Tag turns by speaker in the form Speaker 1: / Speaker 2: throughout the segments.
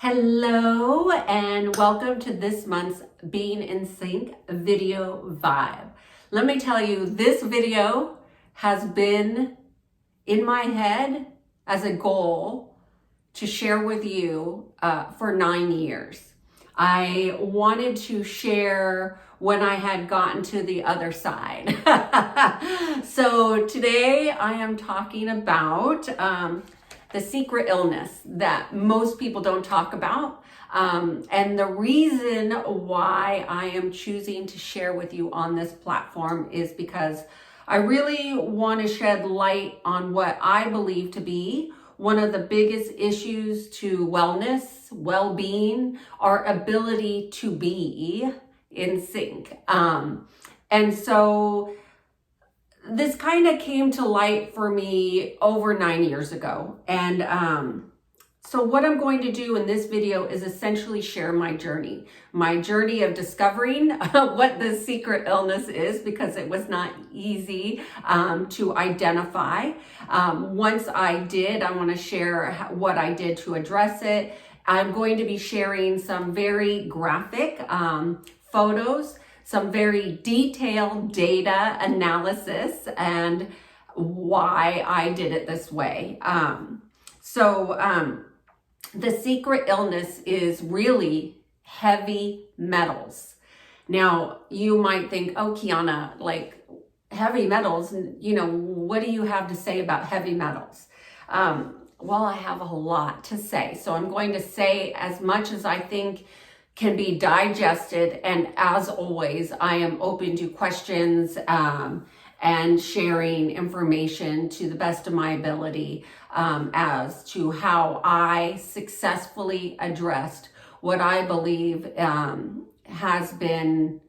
Speaker 1: Hello and welcome to this month's Being in Sync video vibe. Let me tell you, this video has been in my head as a goal to share with you for 9 years. I wanted to share when I had gotten to the other side. So today I am talking about the secret illness that most people don't talk about. And the reason why I am choosing to share with you on this platform is because I really want to shed light on what I believe to be one of the biggest issues to wellness, well-being, our ability to be in sync. And so this kind of came to light for me over 9 years ago. And so what I'm going to do in this video is essentially share my journey of discovering what this secret illness is, because it was not easy to identify. Once I did, I want to share what I did to address it. I'm going to be sharing some very graphic photos, some very detailed data analysis, and why I did it this way. The secret illness is really heavy metals. Now, you might think, oh, Kiannaa, like heavy metals, what do you have to say about heavy metals? Well, I have a lot to say. So I'm going to say as much as I think can be digested. And as always, I am open to questions and sharing information to the best of my ability as to how I successfully addressed what I believe has been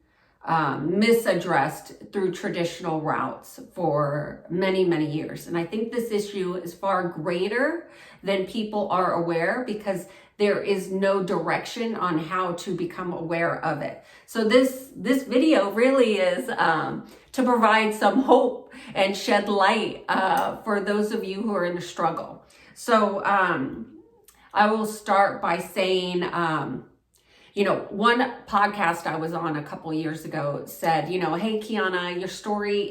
Speaker 1: misaddressed through traditional routes for many, many years. And I think this issue is far greater than people are aware, because there is no direction on how to become aware of it. So this video really is to provide some hope and shed light for those of you who are in the struggle. So I will start by saying, one podcast I was on a couple years ago said, hey, Kiannaa, your story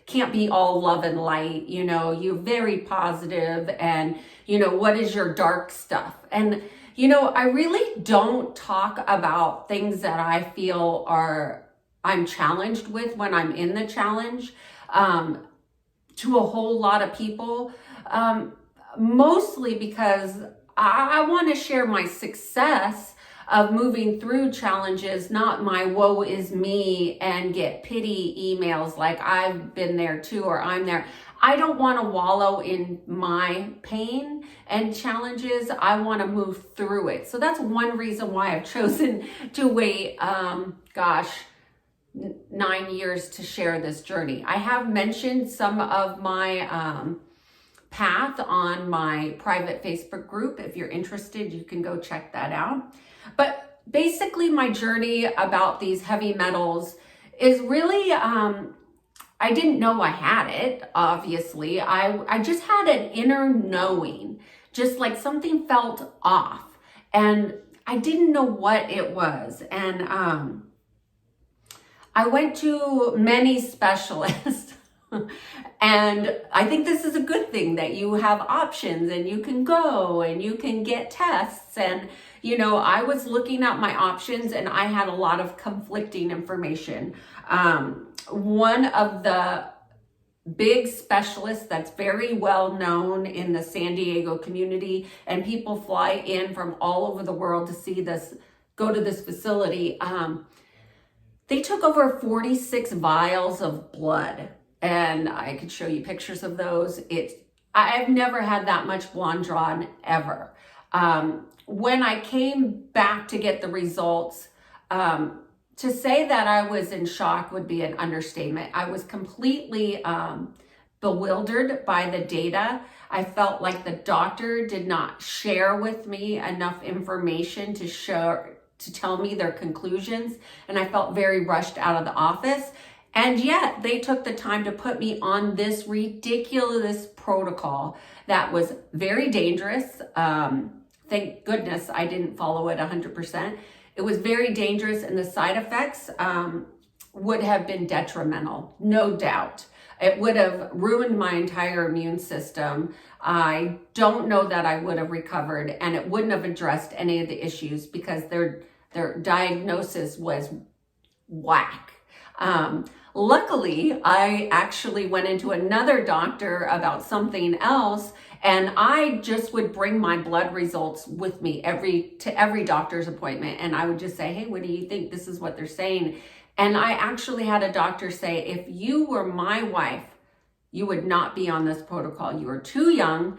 Speaker 1: can't be all love and light. You're very positive, and what is your dark stuff? And I really don't talk about things that I feel I'm challenged with when I'm in the challenge to a whole lot of people, mostly because I want to share my success of moving through challenges, not my woe is me and get pity emails like I've been there too, or I'm there. I don't want to wallow in my pain and challenges. I want to move through it. So that's one reason why I've chosen to wait, 9 years to share this journey. I have mentioned some of my path on my private Facebook group. If you're interested, you can go check that out. But basically my journey about these heavy metals is really, I didn't know I had it, obviously. I just had an inner knowing, just like something felt off, and I didn't know what it was. And I went to many specialists. And I think this is a good thing that you have options and you can go and you can get tests. And, I was looking at my options and I had a lot of conflicting information. One of the big specialists that's very well known in the San Diego community, and people fly in from all over the world to go to this facility. They took over 46 vials of blood. And I could show you pictures of those. I've never had that much blood drawn ever. When I came back to get the results, to say that I was in shock would be an understatement. I was completely bewildered by the data. I felt like the doctor did not share with me enough information to tell me their conclusions. And I felt very rushed out of the office. And yet they took the time to put me on this ridiculous protocol that was very dangerous Thank goodness I didn't follow it 100%. It was very dangerous, and the side effects would have been detrimental, no doubt. It would have ruined my entire immune system. I don't know that I would have recovered, and it wouldn't have addressed any of the issues because their diagnosis was whack. Luckily, I actually went into another doctor about something else, and I just would bring my blood results with me to every doctor's appointment, and I would just say, hey, what do you think? This is what they're saying. And I actually had a doctor say, if you were my wife, you would not be on this protocol. You are too young.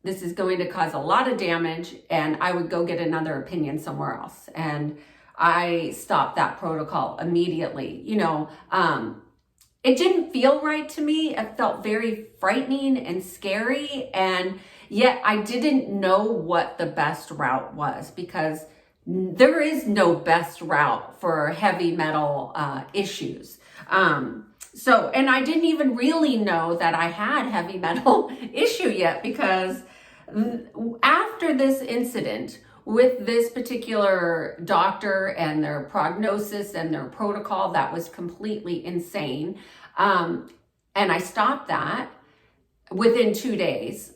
Speaker 1: This is going to cause a lot of damage, and I would go get another opinion somewhere else. And I stopped that protocol immediately. It didn't feel right to me. It felt very frightening and scary. And yet I didn't know what the best route was, because there is no best route for heavy metal issues. And I didn't even really know that I had heavy metal issue yet, because after this incident with this particular doctor and their prognosis and their protocol that was completely insane, and I stopped that within 2 days.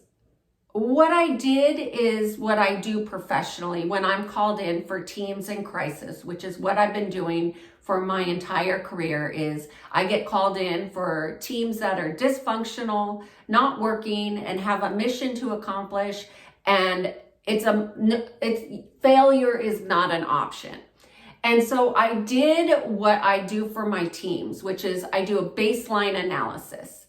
Speaker 1: What I did is what I do professionally when I'm called in for teams in crisis, which is what I've been doing for my entire career. Is I get called in for teams that are dysfunctional, not working, and have a mission to accomplish, and failure is not an option. And so I did what I do for my teams, which is I do a baseline analysis.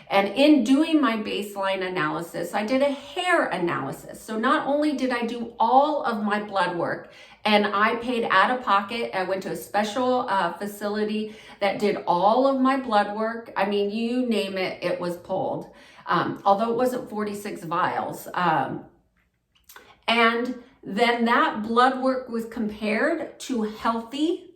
Speaker 1: And in doing my baseline analysis, I did a hair analysis. So not only did I do all of my blood work, and I paid out of pocket, I went to a special facility that did all of my blood work. I mean, you name it, it was pulled. Although it wasn't 46 vials. And then that blood work was compared to healthy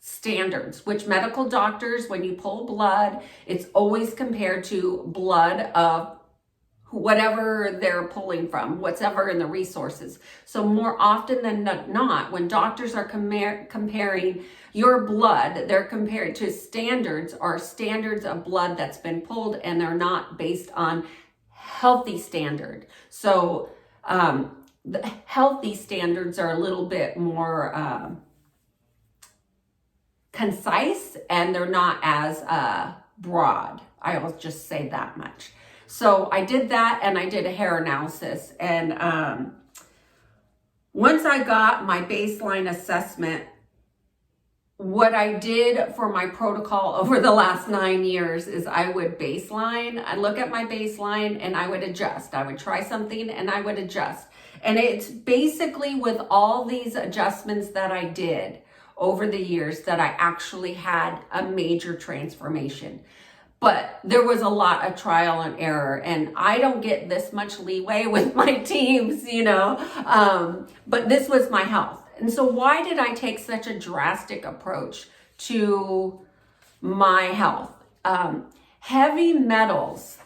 Speaker 1: standards, which medical doctors, when you pull blood, it's always compared to blood of whatever they're pulling from, whatever in the resources. So more often than not, when doctors are comparing your blood, they're compared to standards of blood that's been pulled, and they're not based on healthy standard. So the healthy standards are a little bit more concise, and they're not as broad. I will just say that much. So I did that, and I did a hair analysis. And once I got my baseline assessment, what I did for my protocol over the last 9 years is I would baseline, I'd look at my baseline, and I would adjust. I would try something and I would adjust. And it's basically with all these adjustments that I did over the years that I actually had a major transformation. But there was a lot of trial and error, and I don't get this much leeway with my teams, but this was my health. And so why did I take such a drastic approach to my health? Heavy metals,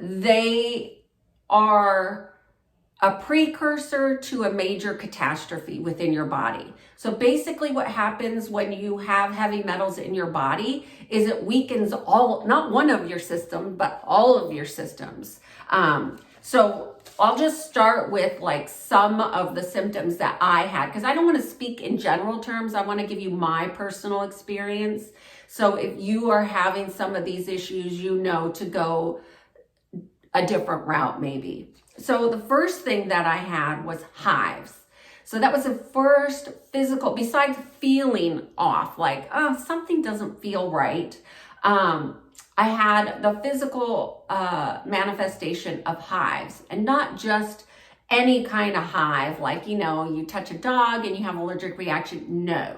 Speaker 1: they are a precursor to a major catastrophe within your body. So basically what happens when you have heavy metals in your body is it weakens not one of your systems, but all of your systems. So I'll just start with like some of the symptoms that I had, because I don't want to speak in general terms. I want to give you my personal experience. So if you are having some of these issues, to go a different route maybe. So the first thing that I had was hives. So that was the first physical, besides feeling off, like, oh, something doesn't feel right. I had the physical manifestation of hives, and not just any kind of hive, like, you touch a dog and you have an allergic reaction. No.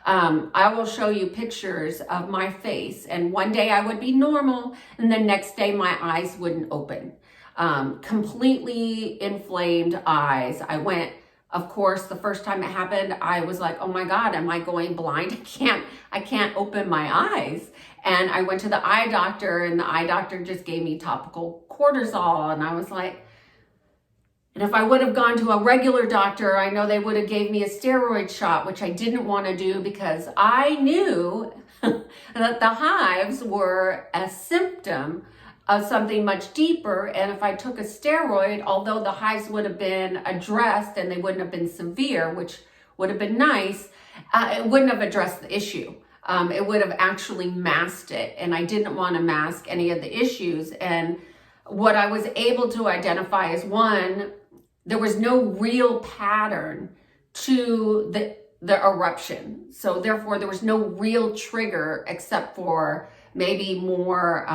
Speaker 1: I will show you pictures of my face, and one day I would be normal, and the next day my eyes wouldn't open. Completely inflamed eyes. Of course, the first time it happened, I was like, oh my God, am I going blind? I can't open my eyes. And I went to the eye doctor, and the eye doctor just gave me topical cortisol. And I was like, And if I would have gone to a regular doctor, I know they would have gave me a steroid shot, which I didn't want to do because I knew that the hives were a symptom of something much deeper. And if I took a steroid, although the hives would have been addressed and they wouldn't have been severe, which would have been nice, it wouldn't have addressed the issue. It would have actually masked it. And I didn't want to mask any of the issues. And what I was able to identify is, one, there was no real pattern to the eruption. So therefore, there was no real trigger except for maybe more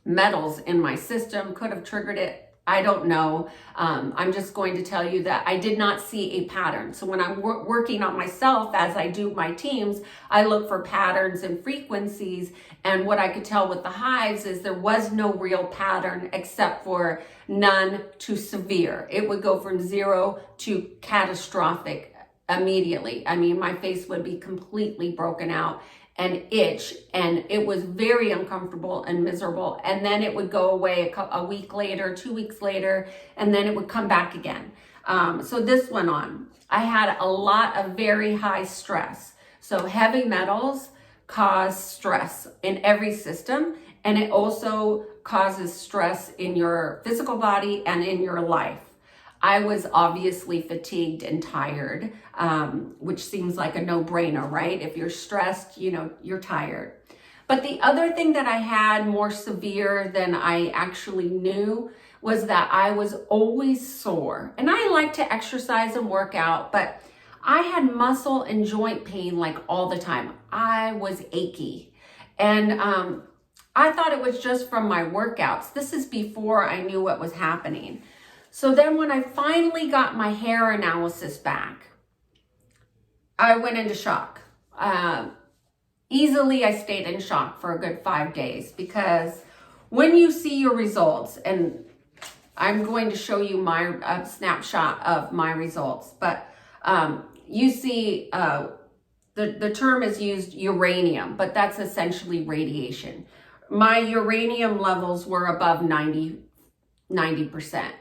Speaker 1: metals in my system could have triggered it. I don't know. I'm just going to tell you that I did not see a pattern. So when I'm working on myself, as I do my teams, I look for patterns and frequencies. And what I could tell with the hives is there was no real pattern except for none to severe. It would go from 0 to catastrophic immediately. I mean, my face would be completely broken out and itch, and it was very uncomfortable and miserable. And then it would go away a week later, 2 weeks later, and then it would come back again. So this went on. I had a lot of very high stress. So heavy metals cause stress in every system, and it also causes stress in your physical body and in your life. I was obviously fatigued and tired, which seems like a no-brainer, right? If you're stressed, you're tired. But the other thing that I had more severe than I actually knew was that I was always sore. And I like to exercise and work out, but I had muscle and joint pain like all the time. I was achy. And I thought it was just from my workouts. This is before I knew what was happening. So then when I finally got my hair analysis back, I went into shock. Easily, I stayed in shock for a good 5 days, because when you see your results, and I'm going to show you my snapshot of my results, but you see the term is used uranium, but that's essentially radiation. My uranium levels were above 90%,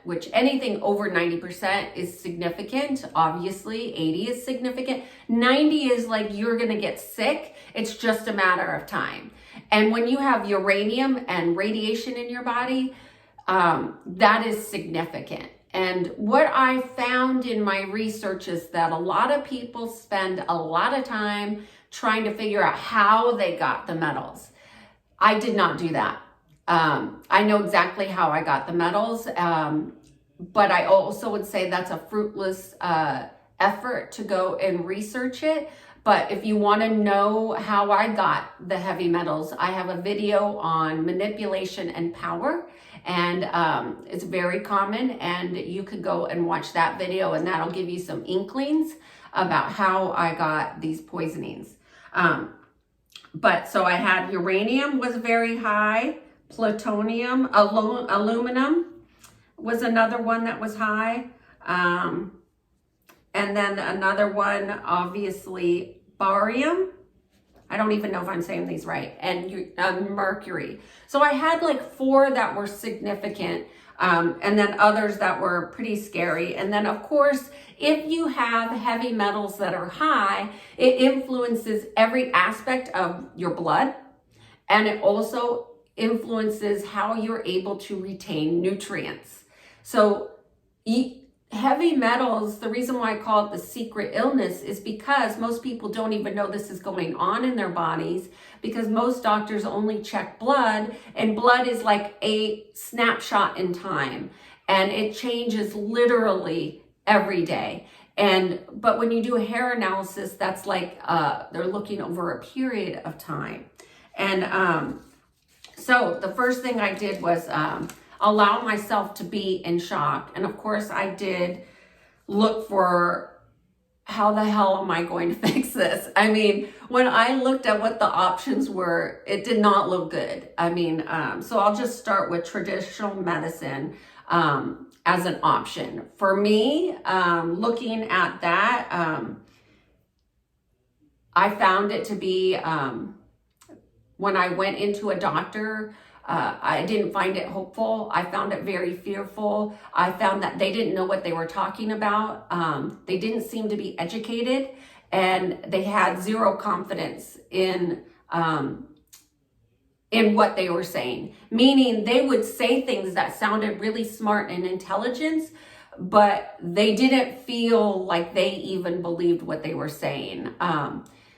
Speaker 1: which anything over 90% is significant. Obviously, 80 is significant. 90 is like you're going to get sick. It's just a matter of time. And when you have uranium and radiation in your body, that is significant. And what I found in my research is that a lot of people spend a lot of time trying to figure out how they got the metals. I did not do that. I know exactly how I got the metals, but I also would say that's a fruitless effort to go and research it. But if you want to know how I got the heavy metals, I have a video on manipulation and power, and it's very common, and you could go and watch that video, and that'll give you some inklings about how I got these poisonings. But so I had uranium was very high, plutonium, aluminum was another one that was high. And then another one, obviously, barium. I don't even know if I'm saying these right. And mercury. So I had like 4 that were significant, and then others that were pretty scary. And then, of course, if you have heavy metals that are high, it influences every aspect of your blood. And it also influences how you're able to retain nutrients. So heavy metals, the reason why I call it the secret illness is because most people don't even know this is going on in their bodies, because most doctors only check blood, and blood is like a snapshot in time, and it changes literally every day. But when you do a hair analysis, that's like they're looking over a period of time. And so the first thing I did was allow myself to be in shock. And of course, I did look for how the hell am I going to fix this? I mean, when I looked at what the options were, it did not look good. I mean, so I'll just start with traditional medicine as an option. For me, looking at that, I found it to be, when I went into a doctor, I didn't find it hopeful. I found it very fearful. I found that they didn't know what they were talking about. They didn't seem to be educated, and they had zero confidence in what they were saying. Meaning they would say things that sounded really smart and intelligent, but they didn't feel like they even believed what they were saying.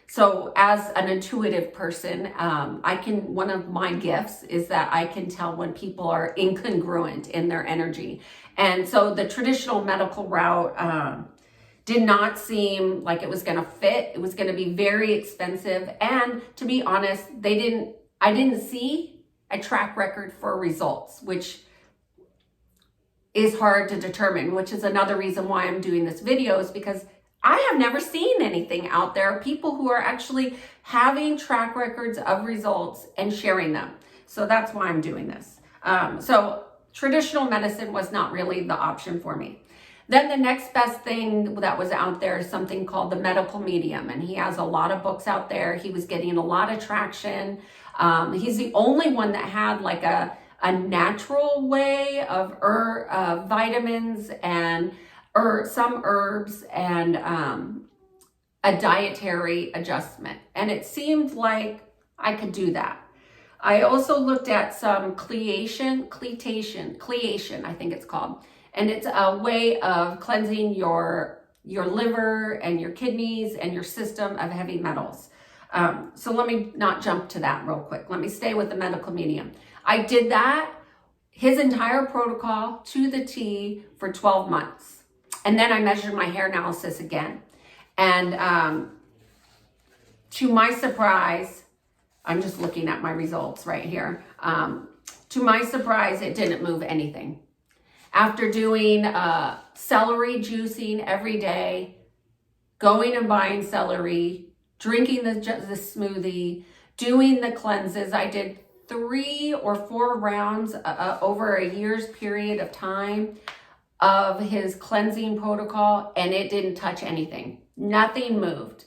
Speaker 1: So as an intuitive person, one of my gifts is that I can tell when people are incongruent in their energy. And so the traditional medical route did not seem like it was going to fit. It was going to be very expensive. And to be honest, I didn't see a track record for results, which is hard to determine, which is another reason why I'm doing this video, is because I have never seen anything out there, people who are actually having track records of results and sharing them. So that's why I'm doing this. So traditional medicine was not really the option for me. Then the next best thing that was out there is something called the medical medium. And he has a lot of books out there. He was getting a lot of traction. He's the only one that had like a natural way of vitamins and some herbs and a dietary adjustment. And it seemed like I could do that. I also looked at some cleation, I think it's called. And it's a way of cleansing your liver and your kidneys and your system of heavy metals. So let me not jump to that real quick. Let me stay with the medical medium. I did that, his entire protocol to the T for 12 months. And then I measured my hair analysis again. And to my surprise, I'm just looking at my results right here. To my surprise, it didn't move anything. After doing celery juicing every day, going and buying celery, drinking the smoothie, doing the cleanses, I did 3 or 4 rounds over a year's period of time of his cleansing protocol, and it didn't touch anything. Nothing moved.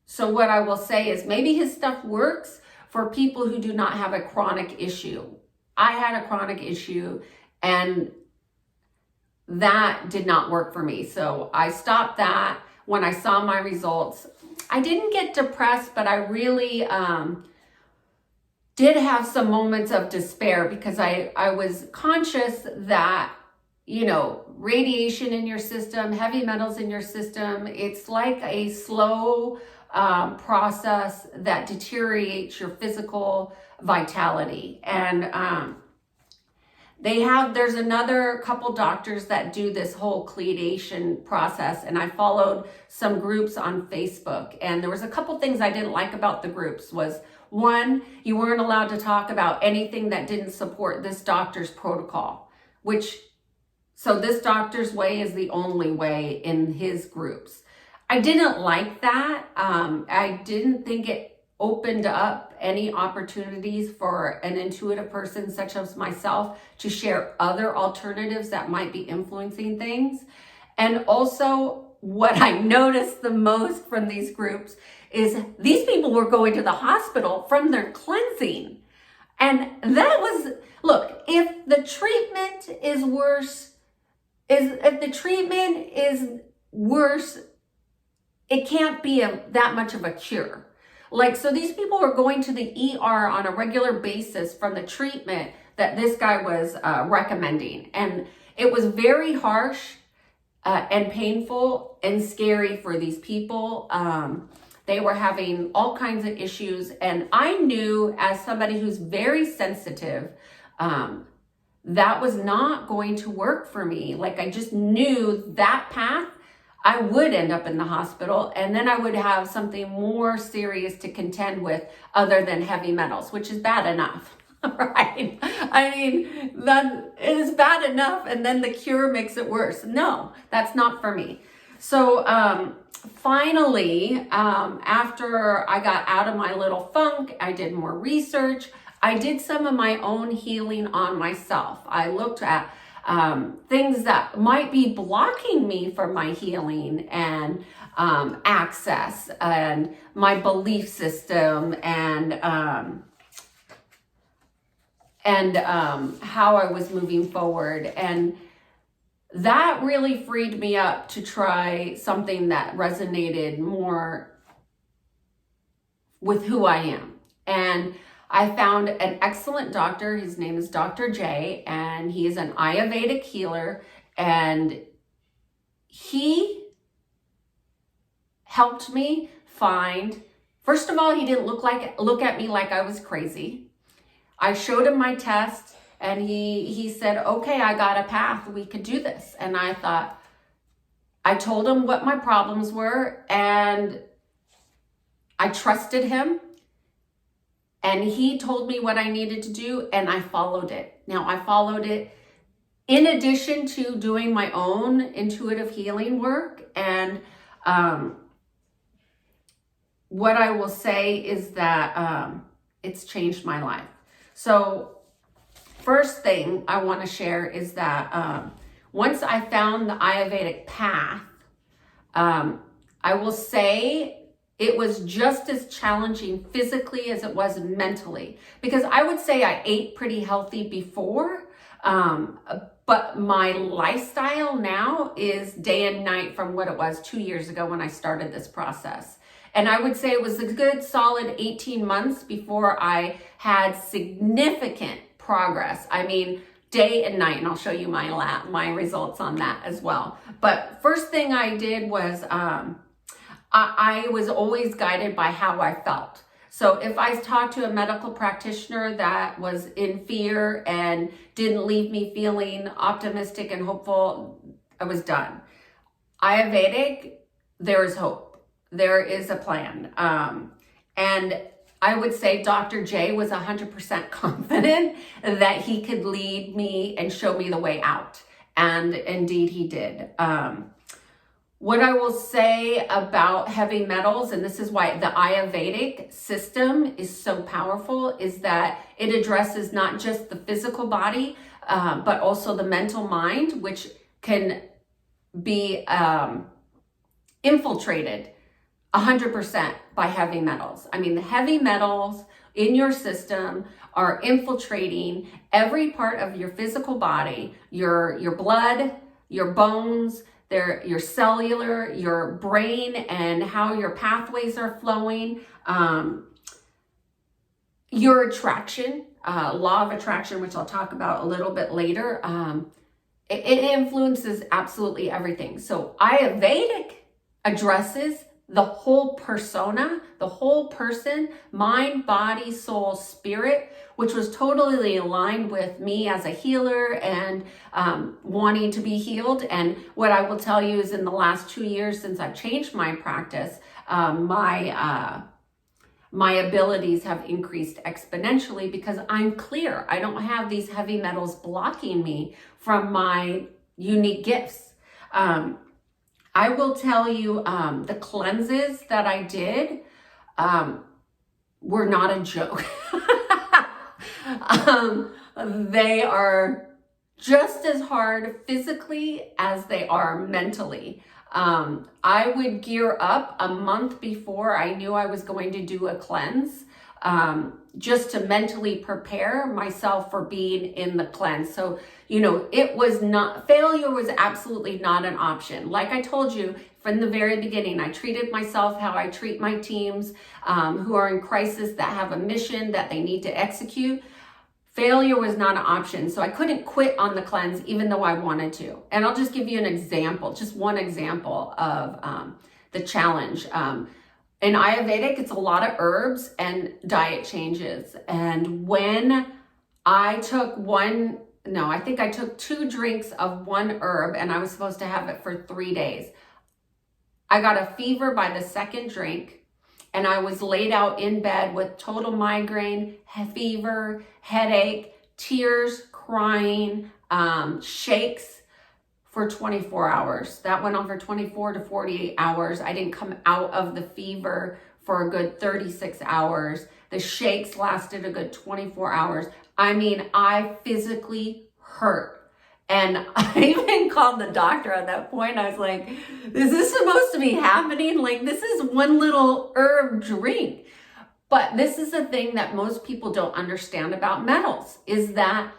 Speaker 1: So what I will say is maybe his stuff works for people who do not have a chronic issue. I had a chronic issue, and that did not work for me. So I stopped that when I saw my results. I didn't get depressed, but I really did have some moments of despair because I was conscious that, you know, radiation in your system, heavy metals in your system, it's like a slow process that deteriorates your physical vitality. And there's another couple doctors that do this whole chelation process, and I followed some groups on Facebook, and there was a couple things I didn't like about the groups. Was one, you weren't allowed to talk about anything that didn't support this doctor's protocol, so this doctor's way is the only way in his groups. I didn't like that. I didn't think it opened up any opportunities for an intuitive person such as myself to share other alternatives that might be influencing things. And also what I noticed the most from these groups is these people were going to the hospital from their cleansing. And that was, look, if the treatment is worse, it can't be that much of a cure. Like, so these people were going to the ER on a regular basis from the treatment that this guy was recommending. And it was very harsh and painful and scary for these people. They were having all kinds of issues. And I knew, as somebody who's very sensitive, that was not going to work for me. Like, I just knew that path, I would end up in the hospital, and then I would have something more serious to contend with other than heavy metals, which is bad enough, right? I mean, that is bad enough, and then the cure makes it worse. No, that's not for me. So finally, after I got out of my little funk, I did more research. I did some of my own healing on myself. I looked at things that might be blocking me from my healing and access and my belief system and and how I was moving forward. And that really freed me up to try something that resonated more with who I am. And I found an excellent doctor. His name is Dr. J, and he is an Ayurvedic healer, and he helped me find, first of all, he didn't look at me like I was crazy. I showed him my test, and he said, okay, I got a path, we could do this. And I thought, I told him what my problems were, and I trusted him, and he told me what I needed to do, and I followed it. Now, I followed it in addition to doing my own intuitive healing work. And what I will say is that it's changed my life. So first thing I want to share is that once I found the Ayurvedic path, I will say it was just as challenging physically as it was mentally, because I would say I ate pretty healthy before, but my lifestyle now is day and night from what it was 2 years ago when I started this process. And I would say it was a good solid 18 months before I had significant progress. I mean, day and night, and I'll show you my results on that as well. But first thing I did was I was always guided by how I felt. So if I talked to a medical practitioner that was in fear and didn't leave me feeling optimistic and hopeful, I was done. Ayurvedic, there is hope. There is a plan. And I would say Dr. J was 100% confident that he could lead me and show me the way out. And indeed he did. What I will say about heavy metals, and this is why the Ayurvedic system is so powerful, is that it addresses not just the physical body, but also the mental mind, which can be infiltrated 100% by heavy metals. I mean, the heavy metals in your system are infiltrating every part of your physical body, your blood, your bones, your cellular, your brain, and how your pathways are flowing, your attraction, law of attraction, which I'll talk about a little bit later. It influences absolutely everything. So Ayurvedic addresses the whole persona, the whole person, mind, body, soul, spirit, which was totally aligned with me as a healer and wanting to be healed. And what I will tell you is in the last 2 years since I've changed my practice, my abilities have increased exponentially because I'm clear. I don't have these heavy metals blocking me from my unique gifts. I will tell you, the cleanses that I did were not a joke. They are just as hard physically as they are mentally. I would gear up a month before I knew I was going to do a cleanse, just to mentally prepare myself for being in the cleanse. So, failure was absolutely not an option. Like I told you from the very beginning, I treated myself how I treat my teams who are in crisis, that have a mission that they need to execute. Failure was not an option. So I couldn't quit on the cleanse even though I wanted to. And I'll just give you an example, just one example of the challenge. In Ayurvedic, it's a lot of herbs and diet changes. And when I took I think I took 2 drinks of one herb, and I was supposed to have it for 3 days. I got a fever by the second drink, and I was laid out in bed with total migraine, fever, headache, tears, crying, shakes for 24 hours. That went on for 24 to 48 hours. I didn't come out of the fever for a good 36 hours. The shakes lasted a good 24 hours. I mean, I physically hurt. And I even called the doctor at that point. I was like, is this supposed to be happening? Like, this is one little herb drink. But this is the thing that most people don't understand about metals, is that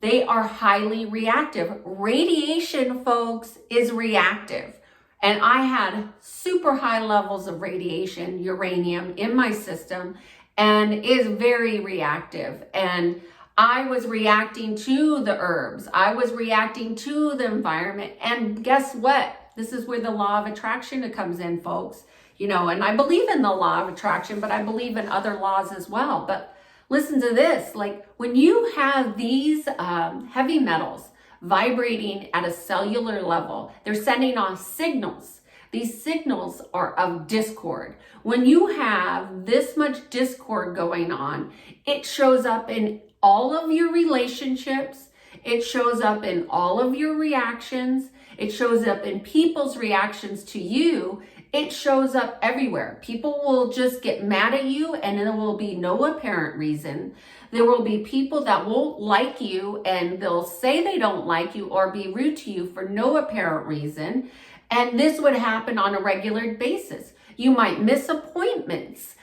Speaker 1: they are highly reactive. Radiation, folks, is reactive. And I had super high levels of radiation, uranium, in my system, and is very reactive. And I was reacting to the herbs. I was reacting to the environment. And guess what? This is where the law of attraction comes in, folks. You know, and I believe in the law of attraction, but I believe in other laws as well. But listen to this, like when you have these heavy metals vibrating at a cellular level, they're sending off signals. These signals are of discord. When you have this much discord going on, it shows up in all of your relationships. It shows up in all of your reactions. It shows up in people's reactions to you. It shows up everywhere. People will just get mad at you and there will be no apparent reason. There will be people that won't like you and they'll say they don't like you or be rude to you for no apparent reason. And this would happen on a regular basis. You might miss appointments,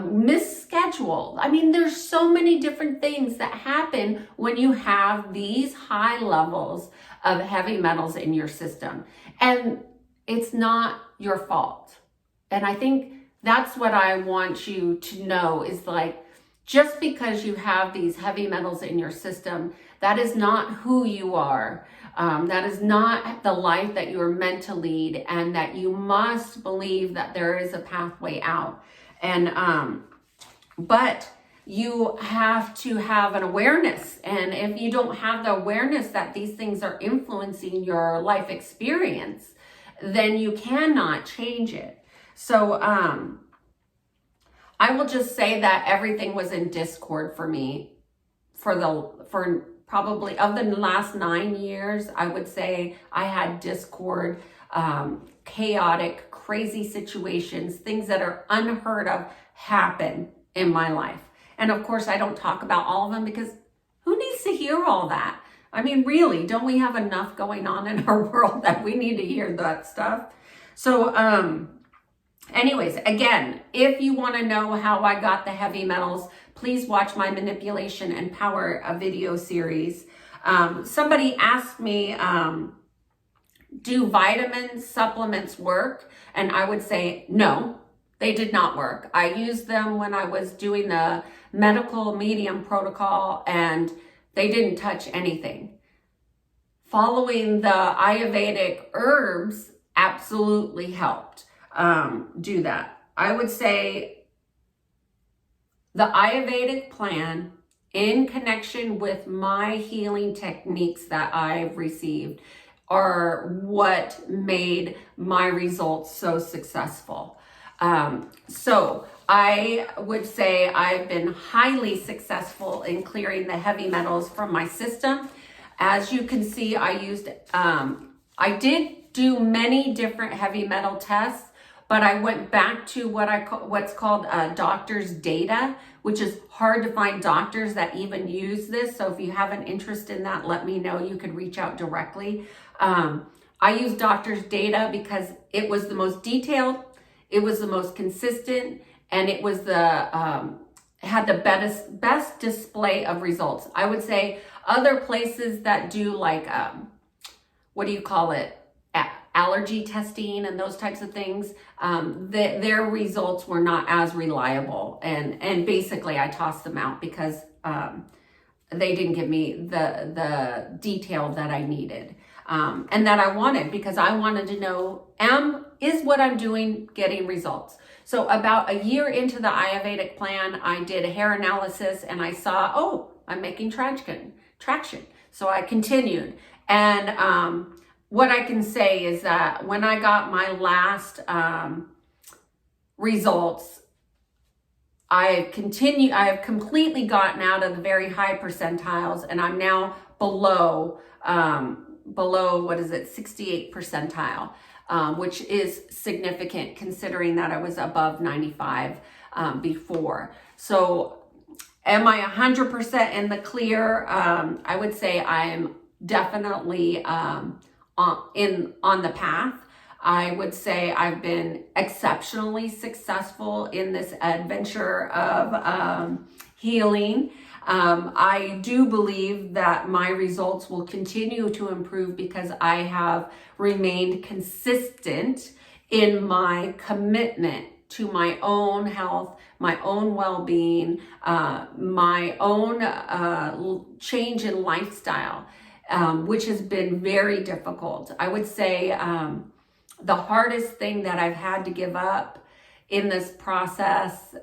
Speaker 1: miss schedule. I mean, there's so many different things that happen when you have these high levels of heavy metals in your system. And it's not your fault. And I think that's what I want you to know is like, just because you have these heavy metals in your system, that is not who you are. That is not the life that you are meant to lead, and that you must believe that there is a pathway out. And, but you have to have an awareness. And if you don't have the awareness that these things are influencing your life experience, then you cannot change it. So I will just say that everything was in discord for me for probably of the last 9 years. I would say I had discord, chaotic, crazy situations, things that are unheard of happen in my life. And of course, I don't talk about all of them because who needs to hear all that? I mean, really, don't we have enough going on in our world that we need to hear that stuff? So, anyways, again, if you want to know how I got the heavy metals, please watch my Manipulation and Power video series. Somebody asked me, do vitamin supplements work? And I would say, no, they did not work. I used them when I was doing the medical medium protocol and they didn't touch anything. Following the Ayurvedic herbs absolutely helped do that. I would say the Ayurvedic plan in connection with my healing techniques that I've received are what made my results so successful. So I would say I've been highly successful in clearing the heavy metals from my system. As you can see, I did do many different heavy metal tests, but I went back to what's called doctor's data, which is hard to find doctors that even use this. So if you have an interest in that, let me know. You could reach out directly. I use doctor's data because it was the most detailed, it was the most consistent, and it was had the best display of results. I would say other places that do like, what do you call it? Allergy testing and those types of things, their results were not as reliable. And basically I tossed them out because they didn't give me the detail that I needed and that I wanted, because I wanted to know, is what I'm doing getting results? So about a year into the Ayurvedic plan, I did a hair analysis and I saw, oh, I'm making traction. So I continued. And what I can say is that when I got my last results, I have completely gotten out of the very high percentiles, and I'm now below 68 percentile, which is significant considering that I was above 95 before. So am I 100% in the clear? I would say I'm definitely on the path. I would say I've been exceptionally successful in this adventure of healing. I do believe that my results will continue to improve because I have remained consistent in my commitment to my own health, my own well-being, my own change in lifestyle, which has been very difficult. I would say the hardest thing that I've had to give up in this process,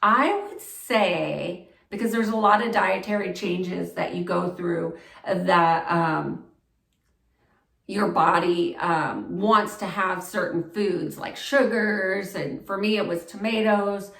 Speaker 1: I would say, because there's a lot of dietary changes that you go through that your body wants to have certain foods like sugars, and for me it was tomatoes,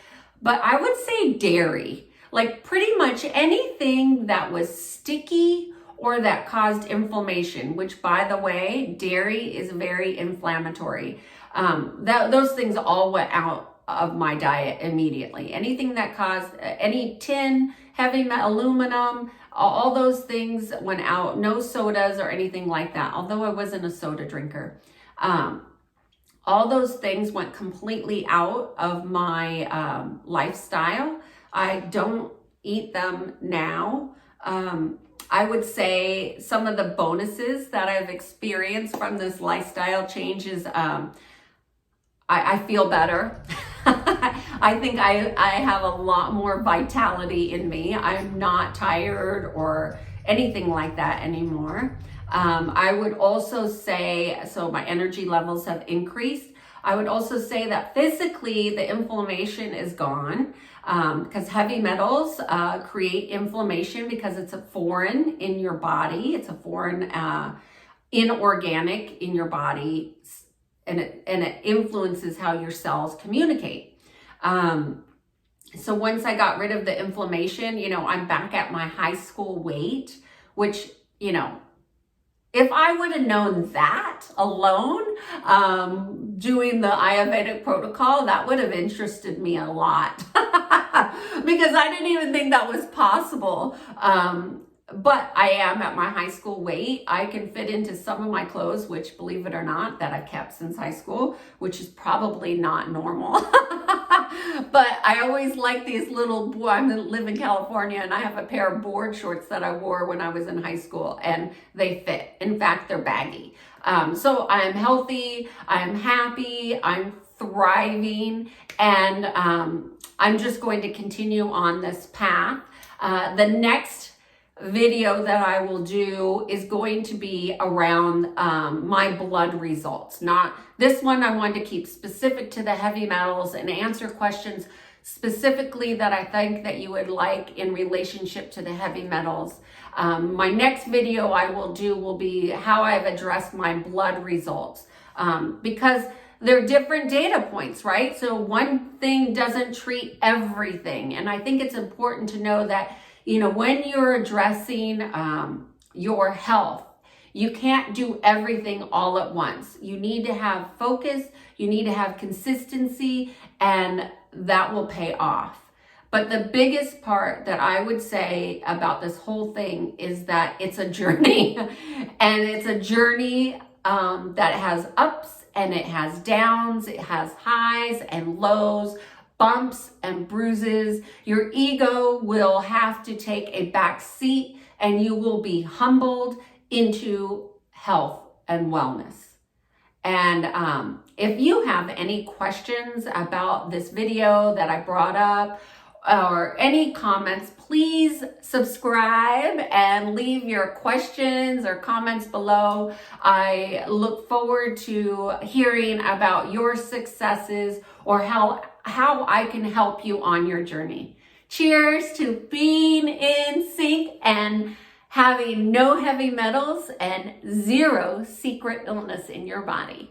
Speaker 1: but I would say dairy, like pretty much anything that was sticky or that caused inflammation, which by the way, dairy is very inflammatory. Those things all went out of my diet immediately. Anything that caused any tin, heavy metal, aluminum, all those things went out. No sodas or anything like that, although I wasn't a soda drinker. All those things went completely out of my lifestyle. I don't eat them now. I would say some of the bonuses that I've experienced from this lifestyle change is I feel better. I think I have a lot more vitality in me. I'm not tired or anything like that anymore. I would also say, so my energy levels have increased. I would also say that physically the inflammation is gone, because heavy metals create inflammation because it's a foreign in your body. It's a foreign inorganic in your body, and it influences how your cells communicate. So once I got rid of the inflammation, I'm back at my high school weight, which, if I would have known that alone, doing the Ayurvedic protocol, that would have interested me a lot because I didn't even think that was possible. But I am at my high school weight. I can fit into some of my clothes, which, believe it or not, that I've kept since high school, which is probably not normal. But I always like these little, I live in California and I have a pair of board shorts that I wore when I was in high school and they fit. In fact, they're baggy. So I'm healthy, I'm happy, I'm thriving, and I'm just going to continue on this path. The next video that I will do is going to be around my blood results. Not this one, I wanted to keep specific to the heavy metals and answer questions specifically that I think that you would like in relationship to the heavy metals. My next video I will do will be how I've addressed my blood results, because they're different data points, right? So one thing doesn't treat everything. And I think it's important to know that when you're addressing your health, you can't do everything all at once. You need to have focus, you need to have consistency, and that will pay off. But the biggest part that I would say about this whole thing is that it's a journey. And it's a journey that has ups and it has downs, it has highs and lows, bumps and bruises. Your ego will have to take a back seat and you will be humbled into health and wellness. And if you have any questions about this video that I brought up or any comments, please subscribe and leave your questions or comments below. I look forward to hearing about your successes or how I can help you on your journey. Cheers to being in sync and having no heavy metals and zero secret illness in your body.